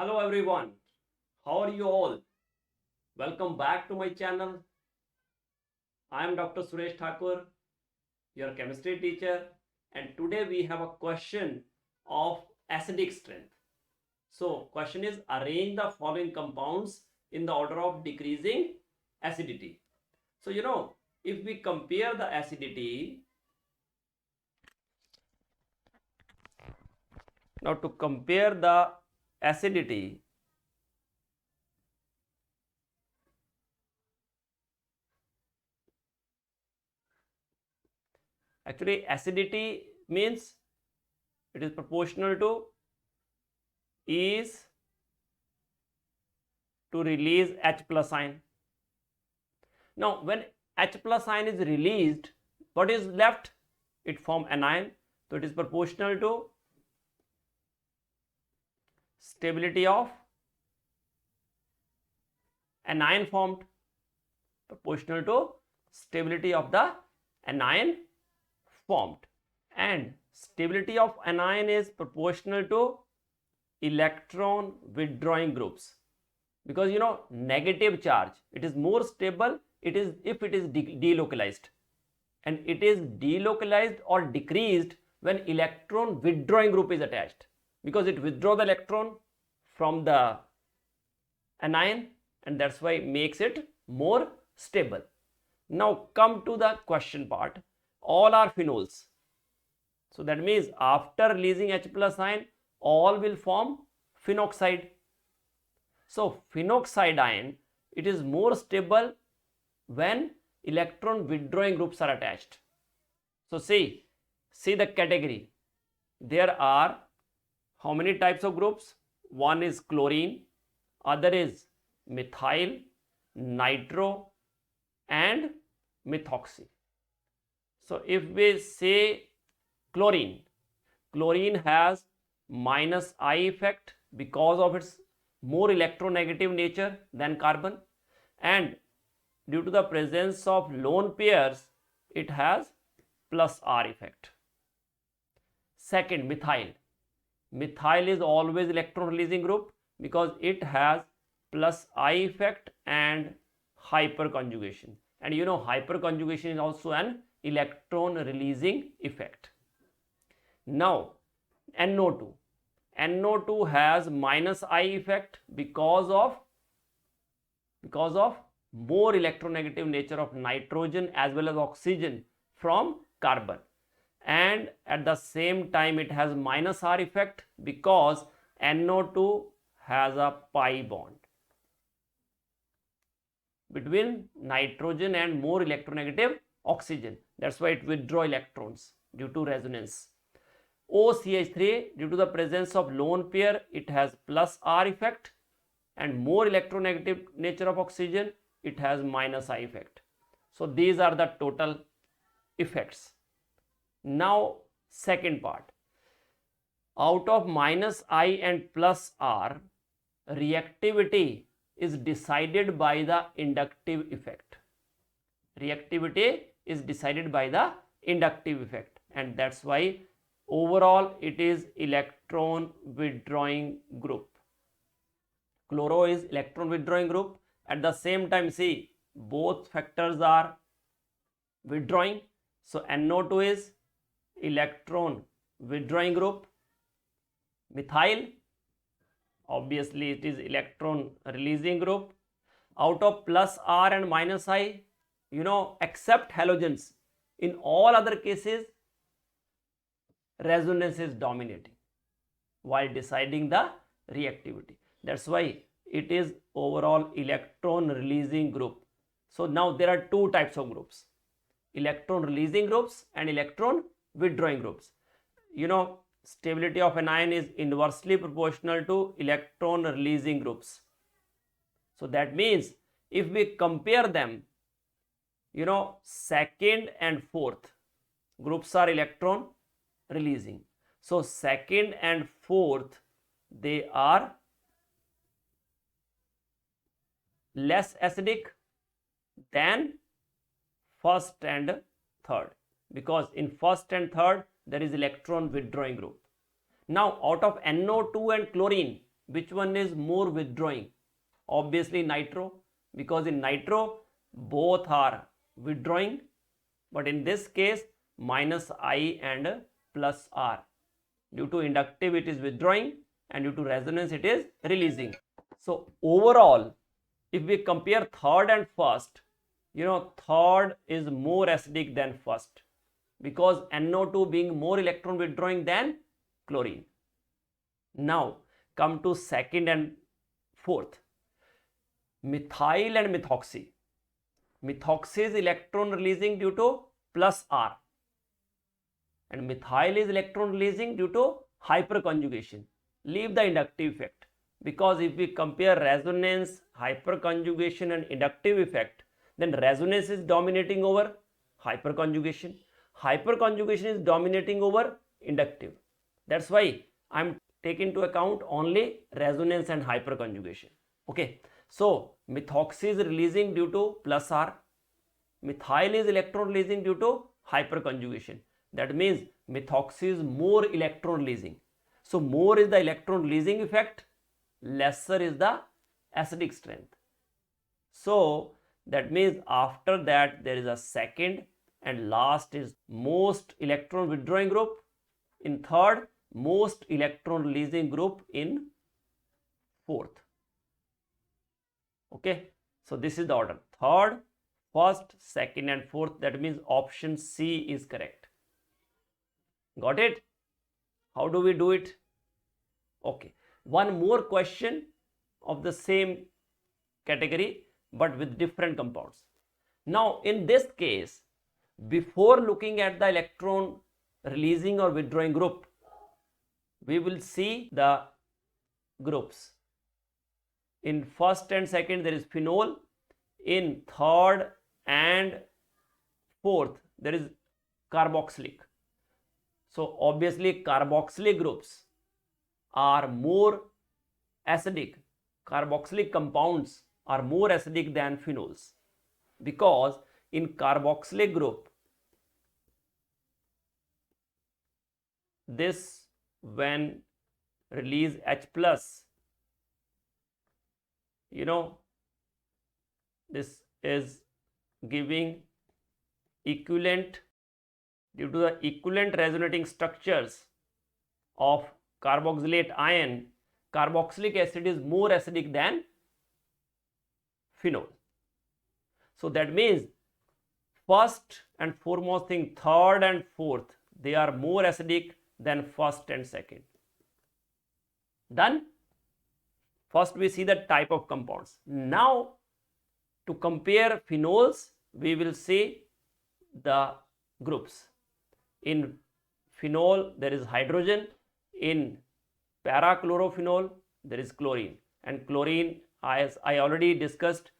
Hello everyone, how are you all? Welcome back to my channel. I am Dr. Suresh Thakur, your chemistry teacher, and today we have a question of acidic strength. So, question is arrange the following compounds in the order of decreasing acidity. So, if we compare the acidity, now to compare the acidity, actually acidity means it is proportional to is to release H plus ion. Now when H plus ion is released, what is left? It forms anion. So it is proportional to stability of anion formed, proportional to stability of the anion formed, and stability of anion is proportional to electron withdrawing groups, because negative charge, it is more stable it is if it is delocalized, and it is delocalized or decreased when electron withdrawing group is attached, because it withdraws the electron from the anion, and that's why it makes it more stable. Now come to the question part. All are phenols, so that means after releasing H plus ion, all will form phenoxide. So phenoxide ion, it is more stable when electron withdrawing groups are attached. So see the category. There are how many types of groups? One is chlorine, other is methyl, nitro, and methoxy. So if we say chlorine has minus I effect because of its more electronegative nature than carbon, and due to the presence of lone pairs, it has plus R effect. Second, methyl is always electron releasing group because it has plus I effect and hyperconjugation, and hyperconjugation is also an electron releasing effect. Now NO2 has minus I effect because of more electronegative nature of nitrogen as well as oxygen from carbon, and at the same time it has minus R effect because NO2 has a pi bond between nitrogen and more electronegative oxygen. That's why it withdraws electrons due to resonance. OCH3, due to the presence of lone pair, it has plus R effect, and more electronegative nature of oxygen, it has minus I effect. So these are the total effects. Now second part, out of minus I and plus R, reactivity is decided by the inductive effect. Reactivity is decided by the inductive effect, and that's why overall it is electron withdrawing group. Chloro is electron withdrawing group. At the same time, see, both factors are withdrawing, so NO2 is electron withdrawing group. Methyl, obviously it is electron releasing group. Out of plus R and minus I, except halogens, in all other cases resonance is dominating while deciding the reactivity. That's why it is overall electron releasing group. So now there are two types of groups, electron releasing groups and electron withdrawing groups. Stability of anion is inversely proportional to electron releasing groups. So that means if we compare them, second and fourth groups are electron releasing. So second and fourth, they are less acidic than first and third, because in first and third there is electron withdrawing group. Now out of NO2 and chlorine, which one is more withdrawing? Obviously nitro, because in nitro both are withdrawing, but in this case minus I and plus R. Due to inductive it is withdrawing and due to resonance it is releasing. So overall, if we compare third and first, third is more acidic than first because NO2 being more electron withdrawing than chlorine. Now come to second and fourth. Methyl and methoxy. Methoxy is electron releasing due to plus R and methyl is electron releasing due to hyperconjugation. Leave the inductive effect, because if we compare resonance, hyperconjugation and inductive effect, then resonance is dominating over hyperconjugation. Hyperconjugation is dominating over inductive. That's why I'm taking into account only resonance and hyperconjugation. Okay, so methoxy is releasing due to plus R, methyl is electron releasing due to hyperconjugation. That means methoxy is more electron releasing. So more is the electron releasing effect, lesser is the acidic strength. So that means after that there is a second and last is most electron withdrawing group in third, most electron releasing group in fourth. Okay, so this is the order: third, first, second and fourth. That means option C is correct. Got it? How do we do it? Okay, one more question of the same category but with different compounds. Now in this case, before looking at the electron releasing or withdrawing group, we will see the groups. In first and second there is phenol, in third and fourth there is carboxylic. So obviously carboxylic groups are more acidic, carboxylic compounds are more acidic than phenols, because in carboxylic group this when release H plus, this is giving equivalent, due to the equivalent resonating structures of carboxylate ion, carboxylic acid is more acidic than phenol. So that means first and foremost thing, third and fourth, they are more acidic than first and second. Done? First we see the type of compounds. Now to compare phenols, we will see the groups. In phenol there is hydrogen, in parachlorophenol there is chlorine, and chlorine, as I already discussed,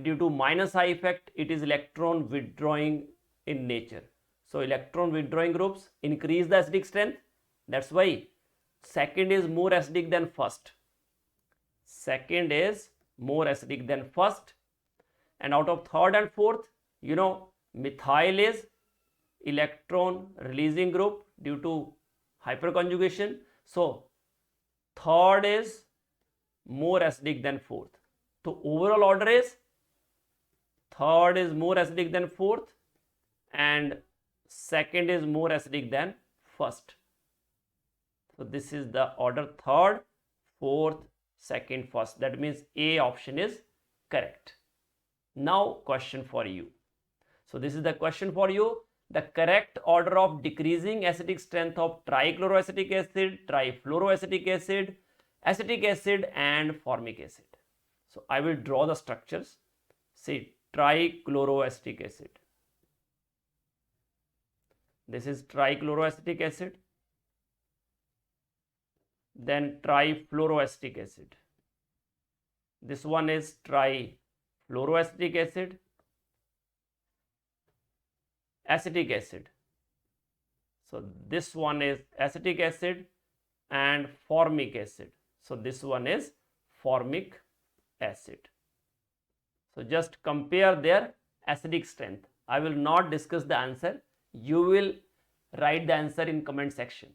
due to minus I effect it is electron withdrawing in nature. So electron withdrawing groups increase the acidic strength. That's why second is more acidic than first. Second is more acidic than first. And out of third and fourth, methyl is electron releasing group due to hyperconjugation. So third is more acidic than fourth. So overall order is third is more acidic than fourth and second is more acidic than first. So this is the order: third, fourth, second, first. That means A option is correct. Now question for you. So this is the question for you. The correct order of decreasing acidic strength of trichloroacetic acid, trifluoroacetic acid, acetic acid and formic acid. So I will draw the structures. See, trichloroacetic acid. This is trichloroacetic acid. Then trifluoroacetic acid. This one is trifluoroacetic acid, acetic acid. So this one is acetic acid and formic acid. So this one is formic acid. So just compare their acidic strength. I will not discuss the answer. You will write the answer in comment section.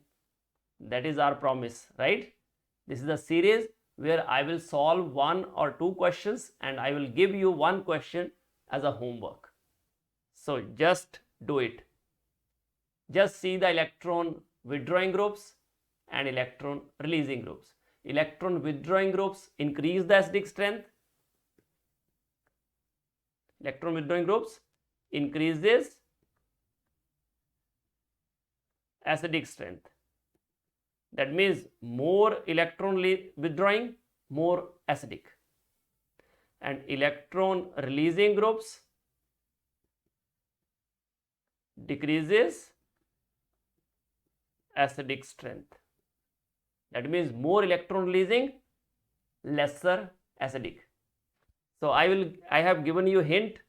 That is our promise, right? This is a series where I will solve 1 or 2 questions and I will give you 1 question as a homework. So just do it. Just see the electron withdrawing groups and electron releasing groups. Electron withdrawing groups increase the acidic strength. Electron withdrawing groups increases acidic strength. That means more electron withdrawing, more acidic. And electron releasing groups decreases acidic strength. That means more electron releasing, lesser acidic. So I have given you a hint.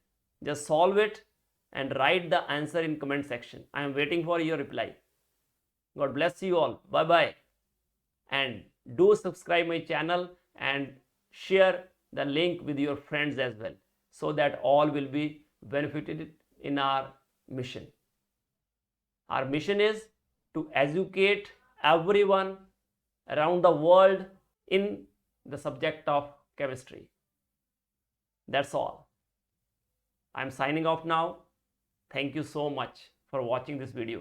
Just solve it and write the answer in comment section. I am waiting for your reply. God bless you all. Bye bye. And do subscribe my channel and share the link with your friends as well, so that all will be benefited in our mission. Our mission is to educate everyone around the world in the subject of chemistry. That's all. I'm signing off now. Thank you so much for watching this video.